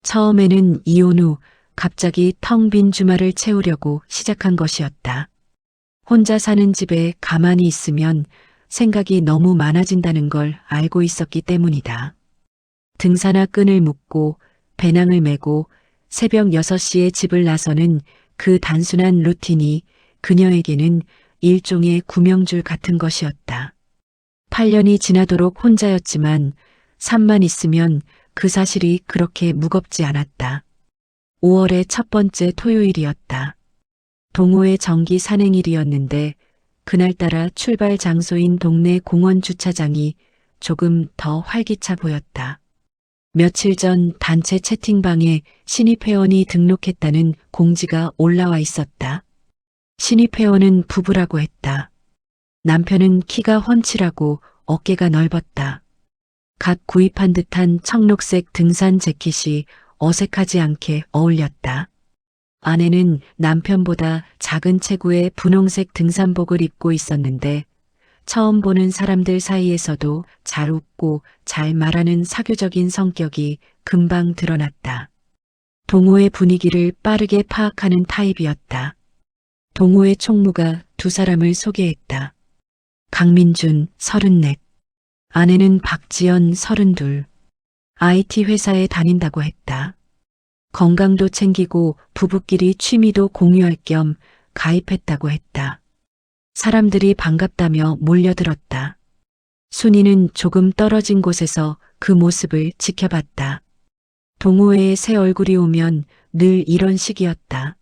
처음에는 이혼 후 갑자기 텅 빈 주말을 채우려고 시작한 것이었다. 혼자 사는 집에 가만히 있으면 생각이 너무 많아진다는 걸 알고 있었기 때문이다. 등산화 끈을 묶고 배낭을 메고 새벽 6시에 집을 나서는 그 단순한 루틴이 그녀에게는 일종의 구명줄 같은 것이었다. 8년이 지나도록 혼자였지만 삶만 있으면 그 사실이 그렇게 무겁지 않았다. 5월의 첫 번째 토요일이었다. 동호회 정기 산행일이었는데 그날따라 출발 장소인 동네 공원 주차장이 조금 더 활기차 보였다. 며칠 전 단체 채팅방에 신입 회원이 등록했다는 공지가 올라와 있었다. 신입 회원은 부부라고 했다. 남편은 키가 훤칠하고 어깨가 넓었다. 갓 구입한 듯한 청록색 등산 재킷이 어색하지 않게 어울렸다. 아내는 남편보다 작은 체구의 분홍색 등산복을 입고 있었는데 처음 보는 사람들 사이에서도 잘 웃고 잘 말하는 사교적인 성격이 금방 드러났다. 동호회 분위기를 빠르게 파악하는 타입이었다. 동호회 총무가 두 사람을 소개했다. 강민준 34, 아내는 박지연 32, IT 회사에 다닌다고 했다. 건강도 챙기고 부부끼리 취미도 공유할 겸 가입했다고 했다. 사람들이 반갑다며 몰려들었다. 순이는 조금 떨어진 곳에서 그 모습을 지켜봤다. 동호회에 새 얼굴이 오면 늘 이런 식이었다.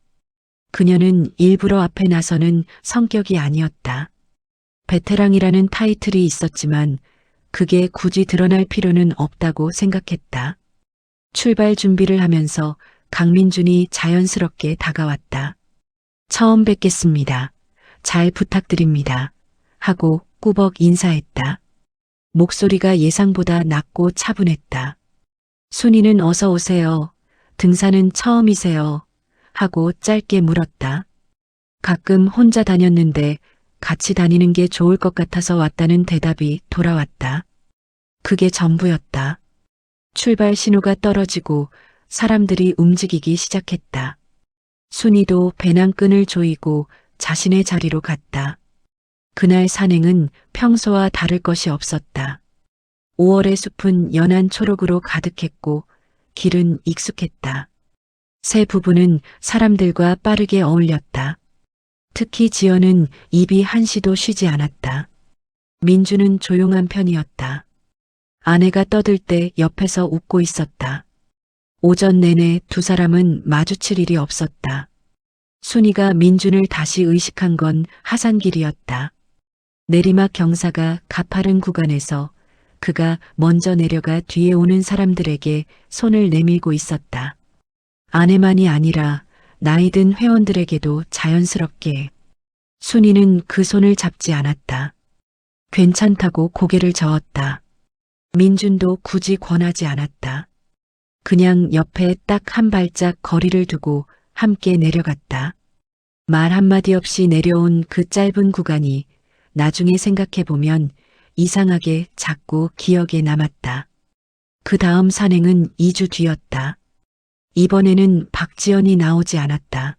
그녀는 일부러 앞에 나서는 성격이 아니었다. 베테랑이라는 타이틀이 있었지만 그게 굳이 드러날 필요는 없다고 생각했다. 출발 준비를 하면서 강민준이 자연스럽게 다가왔다. 처음 뵙겠습니다. 잘 부탁드립니다. 하고 꾸벅 인사했다. 목소리가 예상보다 낮고 차분했다. 순이는 어서 오세요. 등산은 처음이세요. 하고 짧게 물었다. 가끔 혼자 다녔는데 같이 다니는 게 좋을 것 같아서 왔다는 대답이 돌아왔다. 그게 전부였다. 출발 신호가 떨어지고 사람들이 움직이기 시작했다. 순이도 배낭끈을 조이고 자신의 자리로 갔다. 그날 산행은 평소와 다를 것이 없었다. 5월의 숲은 연한 초록으로 가득했고 길은 익숙했다. 세 부부는 사람들과 빠르게 어울렸다. 특히 지연은 입이 한시도 쉬지 않았다. 민주는 조용한 편이었다. 아내가 떠들 때 옆에서 웃고 있었다. 오전 내내 두 사람은 마주칠 일이 없었다. 순이가 민준을 다시 의식한 건 하산길이었다. 내리막 경사가 가파른 구간에서 그가 먼저 내려가 뒤에 오는 사람들에게 손을 내밀고 있었다. 아내만이 아니라 나이 든 회원들에게도 자연스럽게. 순이는 그 손을 잡지 않았다. 괜찮다고 고개를 저었다. 민준도 굳이 권하지 않았다. 그냥 옆에 딱 한 발짝 거리를 두고 함께 내려갔다. 말 한마디 없이 내려온 그 짧은 구간이 나중에 생각해보면 이상하게 자꾸 기억에 남았다. 그 다음 산행은 2주 뒤였다. 이번에는 박지연이 나오지 않았다.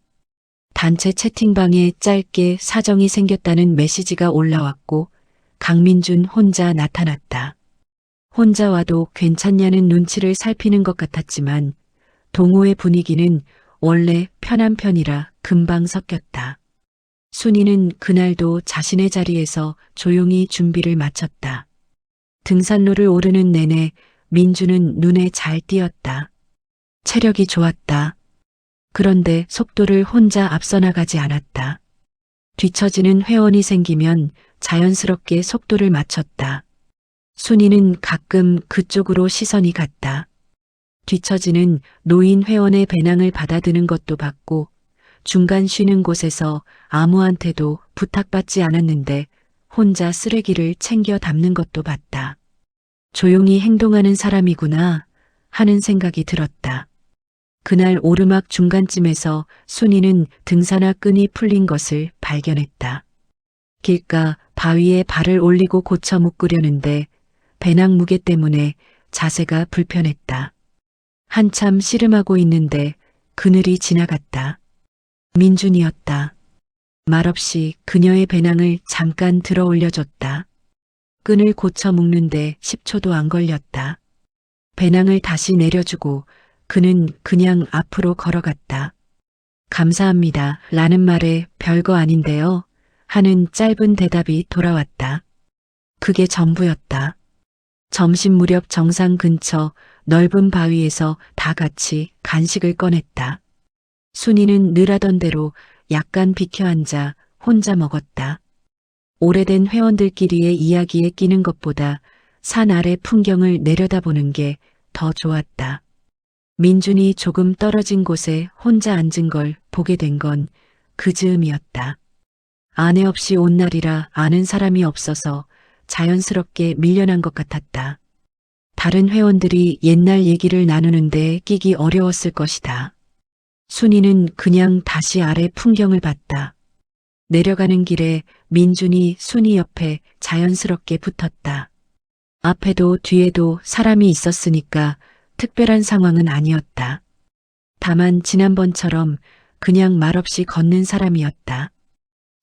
단체 채팅방에 짧게 사정이 생겼다는 메시지가 올라왔고 강민준 혼자 나타났다. 혼자 와도 괜찮냐는 눈치를 살피는 것 같았지만 동호회 분위기는 원래 편한 편이라 금방 섞였다. 순이는 그날도 자신의 자리에서 조용히 준비를 마쳤다. 등산로를 오르는 내내 민주는 눈에 잘 띄었다. 체력이 좋았다. 그런데 속도를 혼자 앞서 나가지 않았다. 뒤처지는 회원이 생기면 자연스럽게 속도를 맞췄다. 순이는 가끔 그쪽으로 시선이 갔다. 뒤처지는 노인 회원의 배낭을 받아드는 것도 봤고 중간 쉬는 곳에서 아무한테도 부탁받지 않았는데 혼자 쓰레기를 챙겨 담는 것도 봤다. 조용히 행동하는 사람이구나 하는 생각이 들었다. 그날 오르막 중간쯤에서 순이는 등산화 끈이 풀린 것을 발견했다. 길가 바위에 발을 올리고 고쳐 묶으려는데 배낭 무게 때문에 자세가 불편했다. 한참 씨름하고 있는데 그늘이 지나갔다. 민준이었다. 말없이 그녀의 배낭을 잠깐 들어 올려줬다. 끈을 고쳐 묶는데 10초도 안 걸렸다. 배낭을 다시 내려주고 그는 그냥 앞으로 걸어갔다. 감사합니다. 라는 말에 별거 아닌데요. 하는 짧은 대답이 돌아왔다. 그게 전부였다. 점심 무렵 정상 근처 넓은 바위에서 다 같이 간식을 꺼냈다. 순이는 늘 하던 대로 약간 비켜 앉아 혼자 먹었다. 오래된 회원들끼리의 이야기에 끼는 것보다 산 아래 풍경을 내려다보는 게 더 좋았다. 민준이 조금 떨어진 곳에 혼자 앉은 걸 보게 된 건 그 즈음이었다. 아내 없이 온 날이라 아는 사람이 없어서 자연스럽게 밀려난 것 같았다. 다른 회원들이 옛날 얘기를 나누는데 끼기 어려웠을 것이다. 순이는 그냥 다시 아래 풍경을 봤다. 내려가는 길에 민준이 순이 옆에 자연스럽게 붙었다. 앞에도 뒤에도 사람이 있었으니까 특별한 상황은 아니었다. 다만 지난번처럼 그냥 말없이 걷는 사람이었다.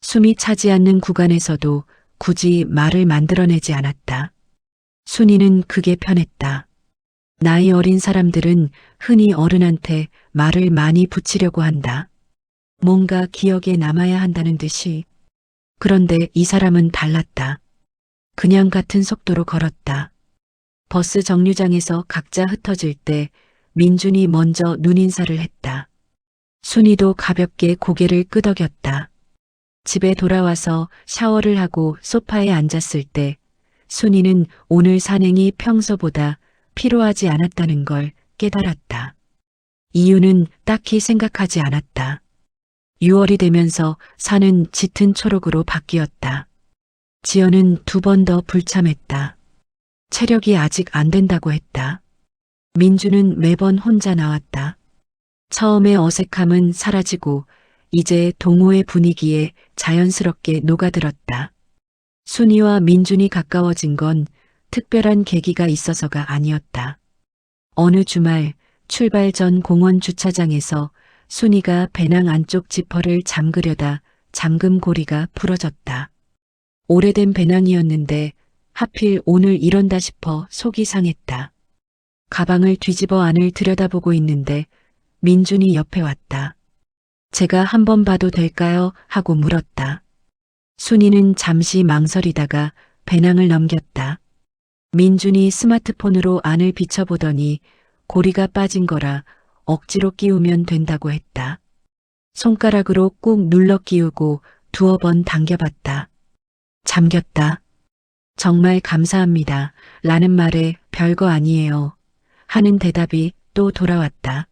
숨이 차지 않는 구간에서도 굳이 말을 만들어내지 않았다. 순이는 그게 편했다. 나이 어린 사람들은 흔히 어른한테 말을 많이 붙이려고 한다. 뭔가 기억에 남아야 한다는 듯이. 그런데 이 사람은 달랐다. 그냥 같은 속도로 걸었다. 버스 정류장에서 각자 흩어질 때 민준이 먼저 눈인사를 했다. 순이도 가볍게 고개를 끄덕였다. 집에 돌아와서 샤워를 하고 소파에 앉았을 때 순이는 오늘 산행이 평소보다 피로하지 않았다는 걸 깨달았다. 이유는 딱히 생각하지 않았다. 6월이 되면서 산은 짙은 초록으로 바뀌었다. 지연은 2번 더 불참했다. 체력이 아직 안 된다고 했다. 민주는 매번 혼자 나왔다. 처음의 어색함은 사라지고 이제 동호회 분위기에 자연스럽게 녹아들었다. 순이와 민준이 가까워진 건 특별한 계기가 있어서가 아니었다. 어느 주말 출발 전 공원 주차장에서 순이가 배낭 안쪽 지퍼를 잠그려다 잠금 고리가 부러졌다. 오래된 배낭이었는데 하필 오늘 이런다 싶어 속이 상했다. 가방을 뒤집어 안을 들여다보고 있는데 민준이 옆에 왔다. 제가 한번 봐도 될까요? 하고 물었다. 순이는 잠시 망설이다가 배낭을 넘겼다. 민준이 스마트폰으로 안을 비춰보더니 고리가 빠진 거라 억지로 끼우면 된다고 했다. 손가락으로 꾹 눌러 끼우고 2번 당겨봤다. 잠겼다. 정말 감사합니다. 라는 말에 별거 아니에요. 하는 대답이 또 돌아왔다.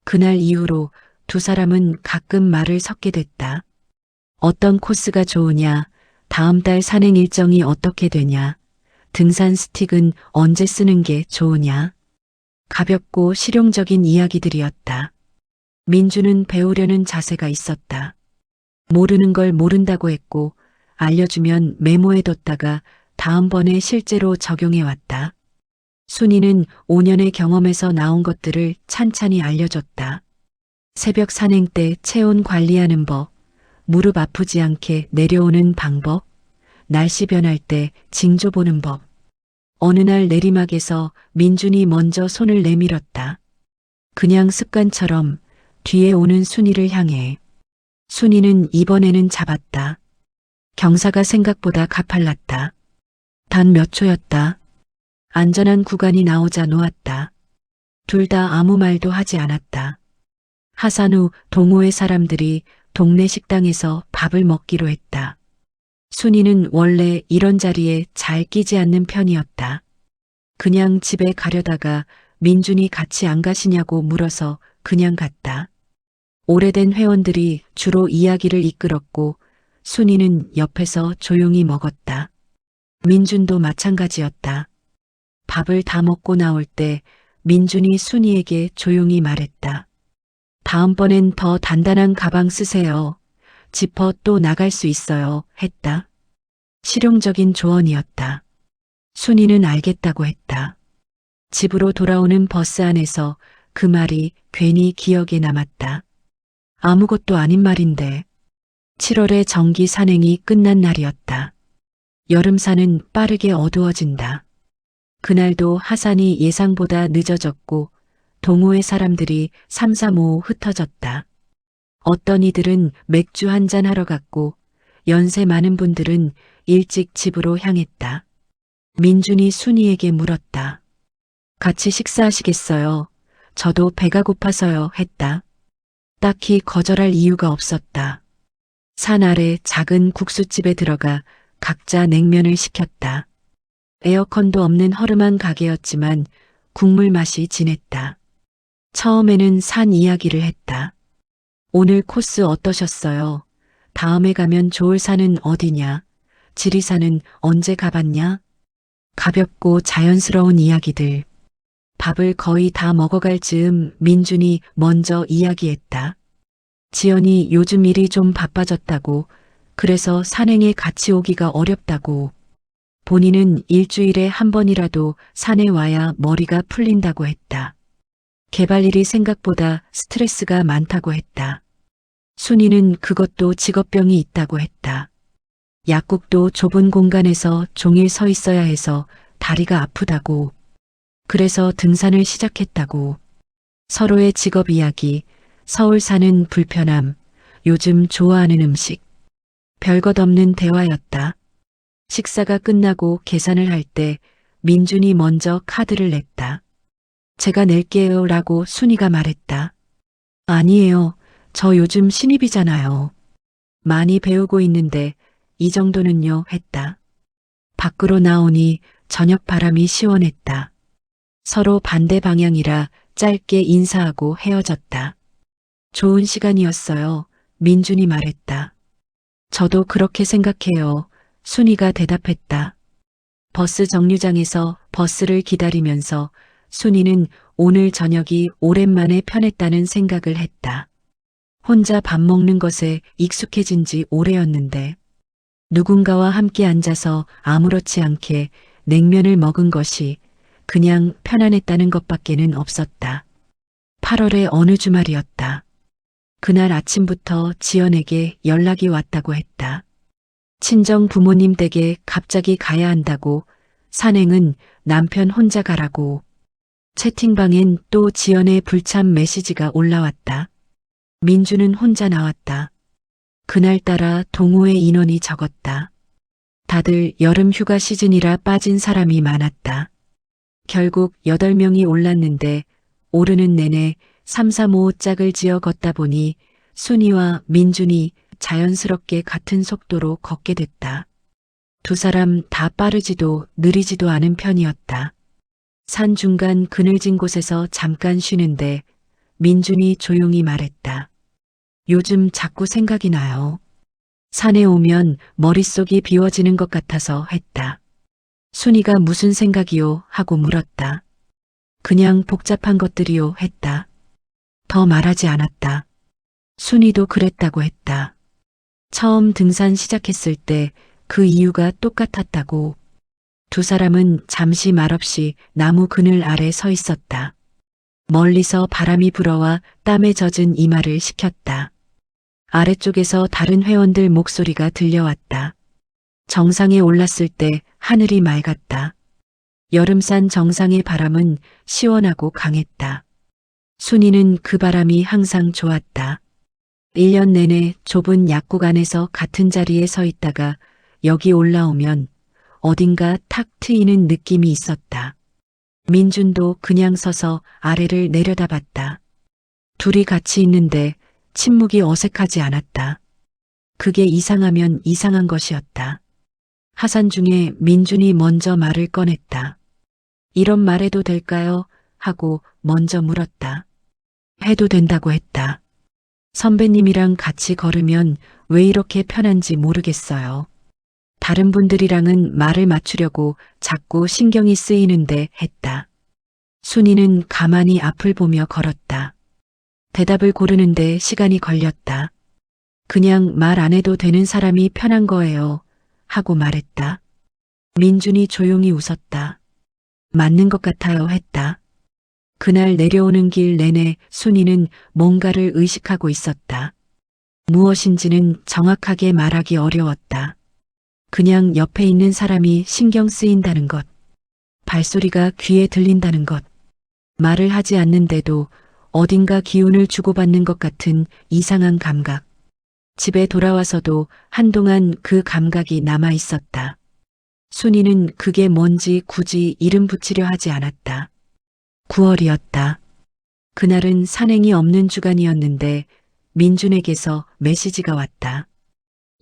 그날 이후로 두 사람은 가끔 말을 섞게 됐다. 어떤 코스가 좋으냐, 다음 달 산행 일정이 어떻게 되냐, 등산 스틱은 언제 쓰는 게 좋으냐. 가볍고 실용적인 이야기들이었다. 민주는 배우려는 자세가 있었다. 모르는 걸 모른다고 했고 알려주면 메모해뒀다가 다음번에 실제로 적용해왔다. 순이는 5년의 경험에서 나온 것들을 찬찬히 알려줬다. 새벽 산행 때 체온 관리하는 법, 무릎 아프지 않게 내려오는 방법, 날씨 변할 때 징조 보는 법. 어느 날 내리막에서 민준이 먼저 손을 내밀었다. 그냥 습관처럼 뒤에 오는 순이를 향해. 순이는 이번에는 잡았다. 경사가 생각보다 가팔랐다. 단 몇 초였다. 안전한 구간이 나오자 놓았다. 둘 다 아무 말도 하지 않았다. 하산 후 동호회 사람들이 동네 식당에서 밥을 먹기로 했다. 순이는 원래 이런 자리에 잘 끼지 않는 편이었다. 그냥 집에 가려다가 민준이 같이 안 가시냐고 물어서 그냥 갔다. 오래된 회원들이 주로 이야기를 이끌었고 순이는 옆에서 조용히 먹었다. 민준도 마찬가지였다. 밥을 다 먹고 나올 때 민준이 순이에게 조용히 말했다. 다음번엔 더 단단한 가방 쓰세요. 지퍼 또 나갈 수 있어요. 했다. 실용적인 조언이었다. 순이는 알겠다고 했다. 집으로 돌아오는 버스 안에서 그 말이 괜히 기억에 남았다. 아무것도 아닌 말인데. 7월의 정기 산행이 끝난 날이었다. 여름산은 빠르게 어두워진다. 그날도 하산이 예상보다 늦어졌고 동호회 사람들이 삼삼오오 흩어졌다. 어떤 이들은 맥주 한잔 하러 갔고 연세 많은 분들은 일찍 집으로 향했다. 민준이 순이에게 물었다. 같이 식사하시겠어요? 저도 배가 고파서요 했다. 딱히 거절할 이유가 없었다. 산 아래 작은 국수집에 들어가 각자 냉면을 시켰다. 에어컨도 없는 허름한 가게였지만 국물 맛이 진했다. 처음에는 산 이야기를 했다. 오늘 코스 어떠셨어요? 다음에 가면 좋을 산은 어디냐? 지리산은 언제 가봤냐? 가볍고 자연스러운 이야기들. 밥을 거의 다 먹어갈 즈음 민준이 먼저 이야기했다. 지연이 요즘 일이 좀 바빠졌다고, 그래서 산행에 같이 오기가 어렵다고. 본인은 일주일에 한 번이라도 산에 와야 머리가 풀린다고 했다. 개발 일이 생각보다 스트레스가 많다고 했다. 순이는 그것도 직업병이 있다고 했다. 약국도 좁은 공간에서 종일 서 있어야 해서 다리가 아프다고. 그래서 등산을 시작했다고. 서로의 직업 이야기, 서울 사는 불편함, 요즘 좋아하는 음식. 별것 없는 대화였다. 식사가 끝나고 계산을 할 때 민준이 먼저 카드를 냈다. 제가 낼게요 라고 순이가 말했다. 아니에요. 저 요즘 신입이잖아요. 많이 배우고 있는데 이 정도는요 했다. 밖으로 나오니 저녁 바람이 시원했다. 서로 반대 방향이라 짧게 인사하고 헤어졌다. 좋은 시간이었어요. 민준이 말했다. 저도 그렇게 생각해요. 순이가 대답했다. 버스 정류장에서 버스를 기다리면서 순이는 오늘 저녁이 오랜만에 편했다는 생각을 했다. 혼자 밥 먹는 것에 익숙해진 지 오래였는데 누군가와 함께 앉아서 아무렇지 않게 냉면을 먹은 것이 그냥 편안했다는 것밖에는 없었다. 8월의 어느 주말이었다. 그날 아침부터 지연에게 연락이 왔다고 했다. 친정 부모님 댁에 갑자기 가야 한다고, 산행은 남편 혼자 가라고. 채팅방엔 또 지연의 불참 메시지가 올라왔다. 민주는 혼자 나왔다. 그날따라 동호회 인원이 적었다. 다들 여름 휴가 시즌이라 빠진 사람이 많았다. 결국 8명이 올랐는데 오르는 내내 335 짝을 지어 걷다 보니 순이와 민준이 자연스럽게 같은 속도로 걷게 됐다. 두 사람 다 빠르지도 느리지도 않은 편이었다. 산 중간 그늘진 곳에서 잠깐 쉬는데 민준이 조용히 말했다. 요즘 자꾸 생각이 나요. 산에 오면 머릿속이 비워지는 것 같아서 했다. 순이가 무슨 생각이요? 하고 물었다. 그냥 복잡한 것들이요 했다. 더 말하지 않았다. 순이도 그랬다고 했다. 처음 등산 시작했을 때 그 이유가 똑같았다고. 두 사람은 잠시 말없이 나무 그늘 아래 서 있었다. 멀리서 바람이 불어와 땀에 젖은 이마를 식혔다. 아래쪽에서 다른 회원들 목소리가 들려왔다. 정상에 올랐을 때 하늘이 맑았다. 여름산 정상의 바람은 시원하고 강했다. 순이는 그 바람이 항상 좋았다. 1년 내내 좁은 약국 안에서 같은 자리에 서 있다가 여기 올라오면 어딘가 탁 트이는 느낌이 있었다. 민준도 그냥 서서 아래를 내려다봤다. 둘이 같이 있는데 침묵이 어색하지 않았다. 그게 이상하면 이상한 것이었다. 하산 중에 민준이 먼저 말을 꺼냈다. 이런 말 해도 될까요? 하고 먼저 물었다. 해도 된다고 했다. 선배님이랑 같이 걸으면 왜 이렇게 편한지 모르겠어요. 다른 분들이랑은 말을 맞추려고 자꾸 신경이 쓰이는데 했다. 순이는 가만히 앞을 보며 걸었다. 대답을 고르는데 시간이 걸렸다. 그냥 말 안 해도 되는 사람이 편한 거예요. 하고 말했다. 민준이 조용히 웃었다. 맞는 것 같아요 했다. 그날 내려오는 길 내내 순이는 뭔가를 의식하고 있었다. 무엇인지는 정확하게 말하기 어려웠다. 그냥 옆에 있는 사람이 신경 쓰인다는 것, 발소리가 귀에 들린다는 것, 말을 하지 않는데도 어딘가 기운을 주고받는 것 같은 이상한 감각. 집에 돌아와서도 한동안 그 감각이 남아 있었다. 순이는 그게 뭔지 굳이 이름 붙이려 하지 않았다. 9월이었다. 그날은 산행이 없는 주간이었는데 민준에게서 메시지가 왔다.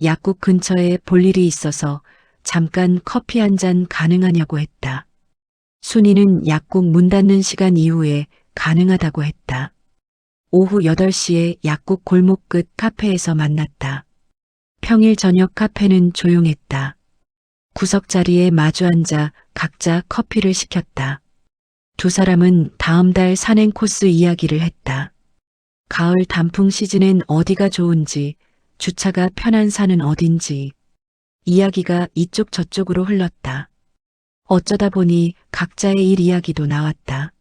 약국 근처에 볼 일이 있어서 잠깐 커피 한 잔 가능하냐고 했다. 순이는 약국 문 닫는 시간 이후에 가능하다고 했다. 오후 8시에 약국 골목 끝 카페에서 만났다. 평일 저녁 카페는 조용했다. 구석자리에 마주 앉아 각자 커피를 시켰다. 두 사람은 다음 달 산행 코스 이야기를 했다. 가을 단풍 시즌엔 어디가 좋은지, 주차가 편한 산은 어딘지, 이야기가 이쪽 저쪽으로 흘렀다. 어쩌다 보니 각자의 일 이야기도 나왔다.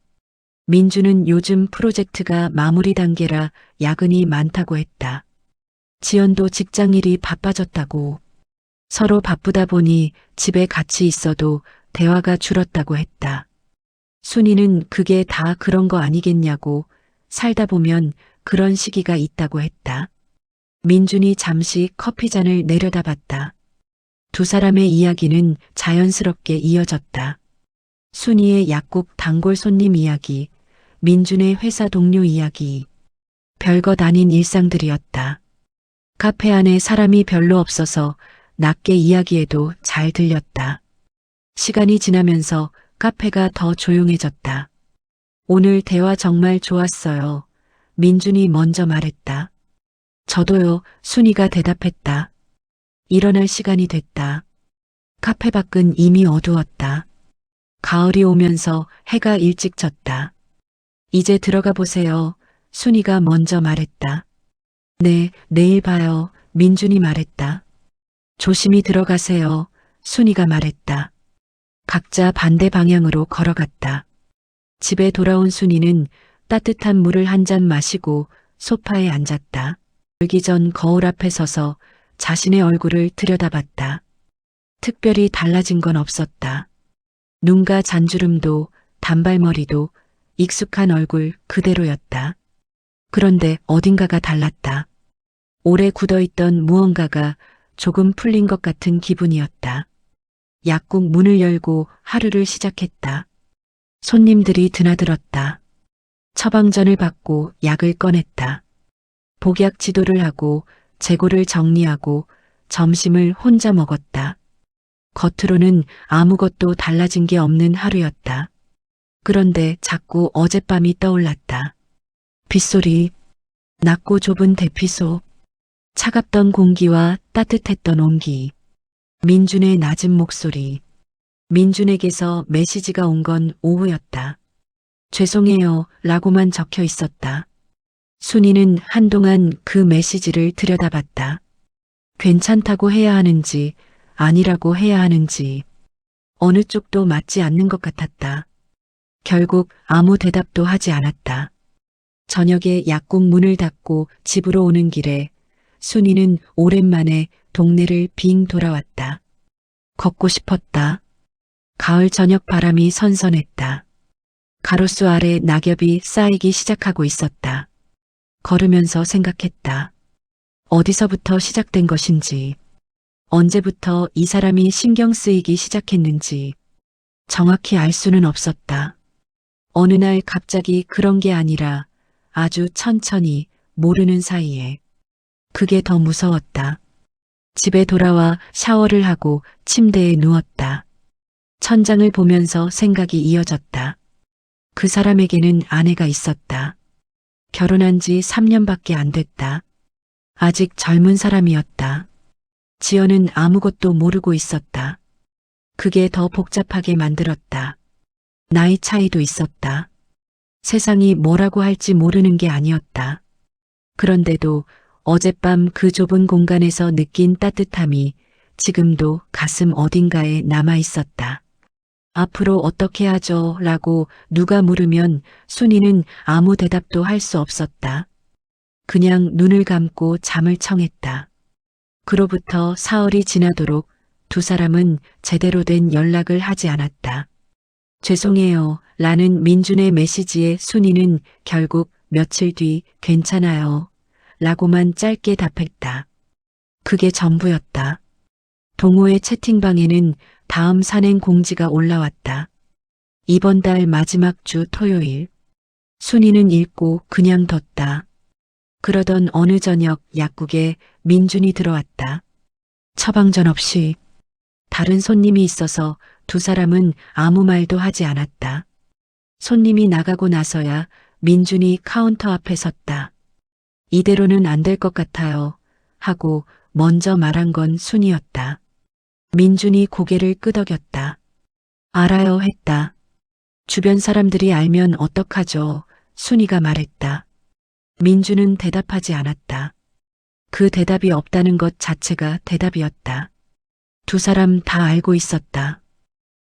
민주는 요즘 프로젝트가 마무리 단계라 야근이 많다고 했다. 지연도 직장일이 바빠졌다고. 서로 바쁘다 보니 집에 같이 있어도 대화가 줄었다고 했다. 순이는 그게 다 그런 거 아니겠냐고, 살다 보면 그런 시기가 있다고 했다. 민준이 잠시 커피잔을 내려다봤다. 두 사람의 이야기는 자연스럽게 이어졌다. 순이의 약국 단골 손님 이야기, 민준의 회사 동료 이야기. 별것 아닌 일상들이었다. 카페 안에 사람이 별로 없어서 낮게 이야기해도 잘 들렸다. 시간이 지나면서 카페가 더 조용해졌다. 오늘 대화 정말 좋았어요. 민준이 먼저 말했다. 저도요, 순이가 대답했다. 일어날 시간이 됐다. 카페 밖은 이미 어두웠다. 가을이 오면서 해가 일찍 졌다. 이제 들어가 보세요. 순이가 먼저 말했다. 네, 내일 봐요. 민준이 말했다. 조심히 들어가세요. 순이가 말했다. 각자 반대 방향으로 걸어갔다. 집에 돌아온 순이는 따뜻한 물을 한 잔 마시고 소파에 앉았다. 울기 전 거울 앞에 서서 자신의 얼굴을 들여다봤다. 특별히 달라진 건 없었다. 눈과 잔주름도 단발머리도 익숙한 얼굴 그대로였다. 그런데 어딘가가 달랐다. 오래 굳어있던 무언가가 조금 풀린 것 같은 기분이었다. 약국 문을 열고 하루를 시작했다. 손님들이 드나들었다. 처방전을 받고 약을 꺼냈다. 복약 지도를 하고 재고를 정리하고 점심을 혼자 먹었다. 겉으로는 아무것도 달라진 게 없는 하루였다. 그런데 자꾸 어젯밤이 떠올랐다. 빗소리, 낮고 좁은 대피소, 차갑던 공기와 따뜻했던 온기, 민준의 낮은 목소리. 민준에게서 메시지가 온 건 오후였다. 죄송해요 라고만 적혀 있었다. 순이는 한동안 그 메시지를 들여다봤다. 괜찮다고 해야 하는지 아니라고 해야 하는지 어느 쪽도 맞지 않는 것 같았다. 결국 아무 대답도 하지 않았다. 저녁에 약국 문을 닫고 집으로 오는 길에 순이는 오랜만에 동네를 빙 돌아왔다. 걷고 싶었다. 가을 저녁 바람이 선선했다. 가로수 아래 낙엽이 쌓이기 시작하고 있었다. 걸으면서 생각했다. 어디서부터 시작된 것인지, 언제부터 이 사람이 신경 쓰이기 시작했는지 정확히 알 수는 없었다. 어느 날 갑자기 그런 게 아니라 아주 천천히 모르는 사이에. 그게 더 무서웠다. 집에 돌아와 샤워를 하고 침대에 누웠다. 천장을 보면서 생각이 이어졌다. 그 사람에게는 아내가 있었다. 결혼한 지 3년밖에 안 됐다. 아직 젊은 사람이었다. 지연은 아무것도 모르고 있었다. 그게 더 복잡하게 만들었다. 나이 차이도 있었다. 세상이 뭐라고 할지 모르는 게 아니었다. 그런데도 어젯밤 그 좁은 공간에서 느낀 따뜻함이 지금도 가슴 어딘가에 남아 있었다. 앞으로 어떻게 하죠? 라고 누가 물으면 순이는 아무 대답도 할 수 없었다. 그냥 눈을 감고 잠을 청했다. 그로부터 사흘이 지나도록 두 사람은 제대로 된 연락을 하지 않았다. 죄송해요. 라는 민준의 메시지에 순이는 결국 며칠 뒤 괜찮아요. 라고만 짧게 답했다. 그게 전부였다. 동호회 채팅방에는 다음 산행 공지가 올라왔다. 이번 달 마지막 주 토요일. 순이는 읽고 그냥 뒀다. 그러던 어느 저녁 약국에 민준이 들어왔다. 처방전 없이. 다른 손님이 있어서 두 사람은 아무 말도 하지 않았다. 손님이 나가고 나서야 민준이 카운터 앞에 섰다. 이대로는 안 될 것 같아요. 하고 먼저 말한 건 순이었다. 민준이 고개를 끄덕였다. 알아요 했다. 주변 사람들이 알면 어떡하죠? 순이가 말했다. 민준은 대답하지 않았다. 그 대답이 없다는 것 자체가 대답이었다. 두 사람 다 알고 있었다.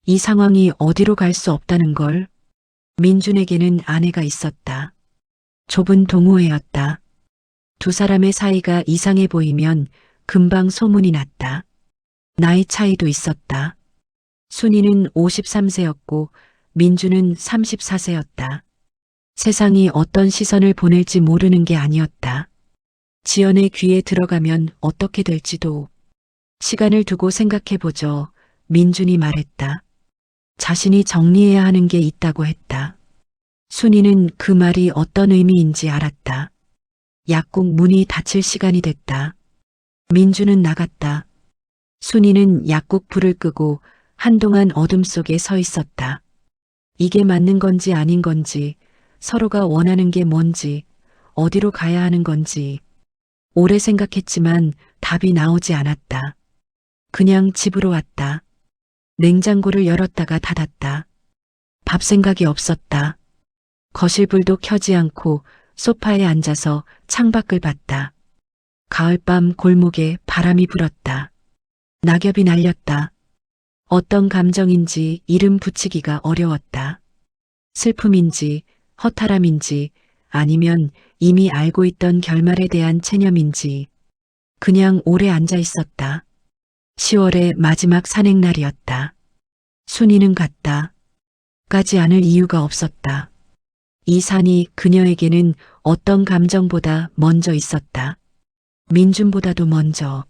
이 상황이 어디로 갈 수 없다는 걸. 민준에게는 아내가 있었다. 좁은 동호회였다. 두 사람의 사이가 이상해 보이면 금방 소문이 났다. 나이 차이도 있었다. 순이는 53세였고 민준은 34세였다. 세상이 어떤 시선을 보낼지 모르는 게 아니었다. 지연의 귀에 들어가면 어떻게 될지도. 시간을 두고 생각해보죠. 민준이 말했다. 자신이 정리해야 하는 게 있다고 했다. 순이는 그 말이 어떤 의미인지 알았다. 약국 문이 닫힐 시간이 됐다. 민준은 나갔다. 순이는 약국 불을 끄고 한동안 어둠 속에 서 있었다. 이게 맞는 건지 아닌 건지, 서로가 원하는 게 뭔지, 어디로 가야 하는 건지. 오래 생각했지만 답이 나오지 않았다. 그냥 집으로 왔다. 냉장고를 열었다가 닫았다. 밥 생각이 없었다. 거실 불도 켜지 않고 소파에 앉아서 창밖을 봤다. 가을밤 골목에 바람이 불었다. 낙엽이 날렸다. 어떤 감정인지 이름 붙이기가 어려웠다. 슬픔인지 허탈함인지 아니면 이미 알고 있던 결말에 대한 체념인지. 그냥 오래 앉아 있었다. 10월의 마지막 산행날이었다. 순이는 갔다. 가지 않을 이유가 없었다. 이 산이 그녀에게는 어떤 감정보다 먼저 있었다. 민준보다도 먼저.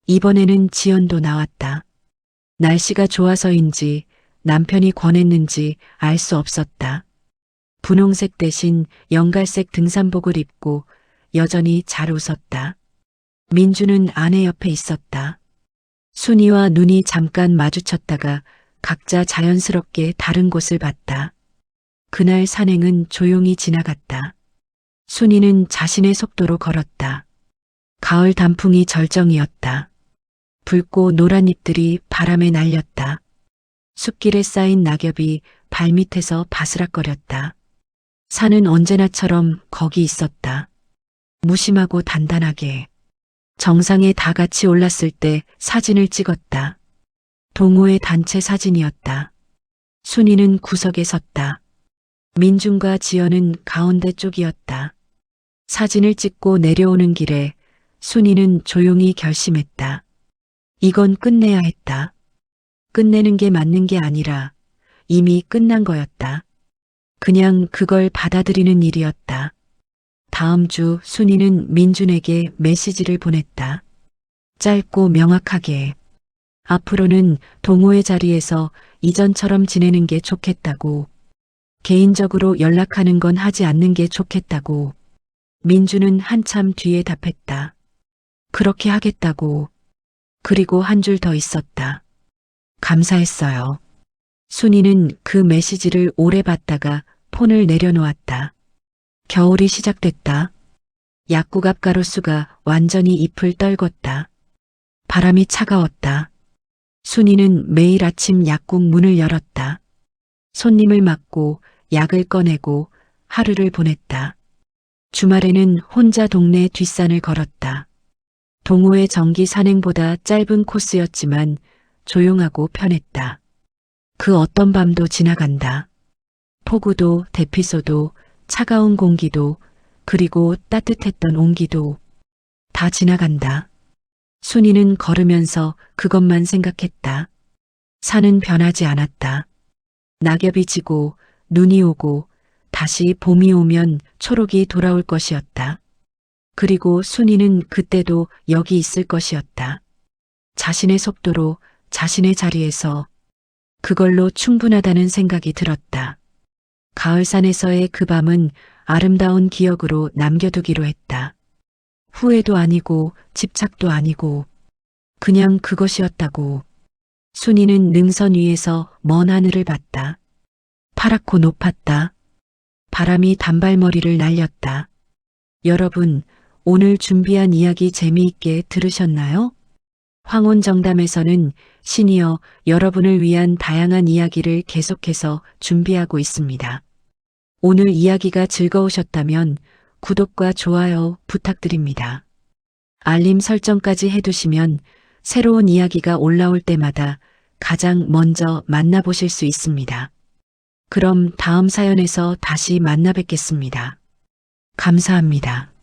이번에는 지연도 나왔다. 날씨가 좋아서인지 남편이 권했는지 알 수 없었다. 분홍색 대신 연갈색 등산복을 입고 여전히 잘 웃었다. 민준은 아내 옆에 있었다. 순이와 눈이 잠깐 마주쳤다가 각자 자연스럽게 다른 곳을 봤다. 그날 산행은 조용히 지나갔다. 순이는 자신의 속도로 걸었다. 가을 단풍이 절정이었다. 붉고 노란 잎들이 바람에 날렸다. 숲길에 쌓인 낙엽이 발밑에서 바스락거렸다. 산은 언제나처럼 거기 있었다. 무심하고 단단하게. 정상에 다 같이 올랐을 때 사진을 찍었다. 동호회 단체 사진이었다. 순이는 구석에 섰다. 민준과 지연은 가운데 쪽이었다. 사진을 찍고 내려오는 길에 순이는 조용히 결심했다. 이건 끝내야 했다. 끝내는 게 맞는 게 아니라 이미 끝난 거였다. 그냥 그걸 받아들이는 일이었다. 다음 주 순이는 민준에게 메시지를 보냈다. 짧고 명확하게. 앞으로는 동호회 자리에서 이전처럼 지내는 게 좋겠다고. 개인적으로 연락하는 건 하지 않는 게 좋겠다고. 민준은 한참 뒤에 답했다. 그렇게 하겠다고. 그리고 한 줄 더 있었다. 감사했어요. 순이는 그 메시지를 오래 봤다가 폰을 내려놓았다. 겨울이 시작됐다. 약국 앞 가로수가 완전히 잎을 떨궜다. 바람이 차가웠다. 순이는 매일 아침 약국 문을 열었다. 손님을 맞고 약을 꺼내고 하루를 보냈다. 주말에는 혼자 동네 뒷산을 걸었다. 동호회 정기 산행보다 짧은 코스였지만 조용하고 편했다. 그 어떤 밤도 지나간다. 폭우도 대피소도 차가운 공기도 그리고 따뜻했던 온기도 다 지나간다. 순이는 걸으면서 그것만 생각했다. 산은 변하지 않았다. 낙엽이 지고 눈이 오고 다시 봄이 오면 초록이 돌아올 것이었다. 그리고 순이는 그때도 여기 있을 것이었다. 자신의 속도로 자신의 자리에서 그걸로 충분하다는 생각이 들었다. 가을산에서의 그 밤은 아름다운 기억으로 남겨두기로 했다. 후회도 아니고 집착도 아니고 그냥 그것이었다고. 순이는 능선 위에서 먼 하늘을 봤다. 파랗고 높았다. 바람이 단발머리를 날렸다. 여러분, 오늘 준비한 이야기 재미있게 들으셨나요? 황혼정담에서는 신이어 여러분을 위한 다양한 이야기를 계속해서 준비하고 있습니다. 오늘 이야기가 즐거우셨다면 구독과 좋아요 부탁드립니다. 알림 설정까지 해두시면 새로운 이야기가 올라올 때마다 가장 먼저 만나보실 수 있습니다. 그럼 다음 사연에서 다시 만나 뵙겠습니다. 감사합니다.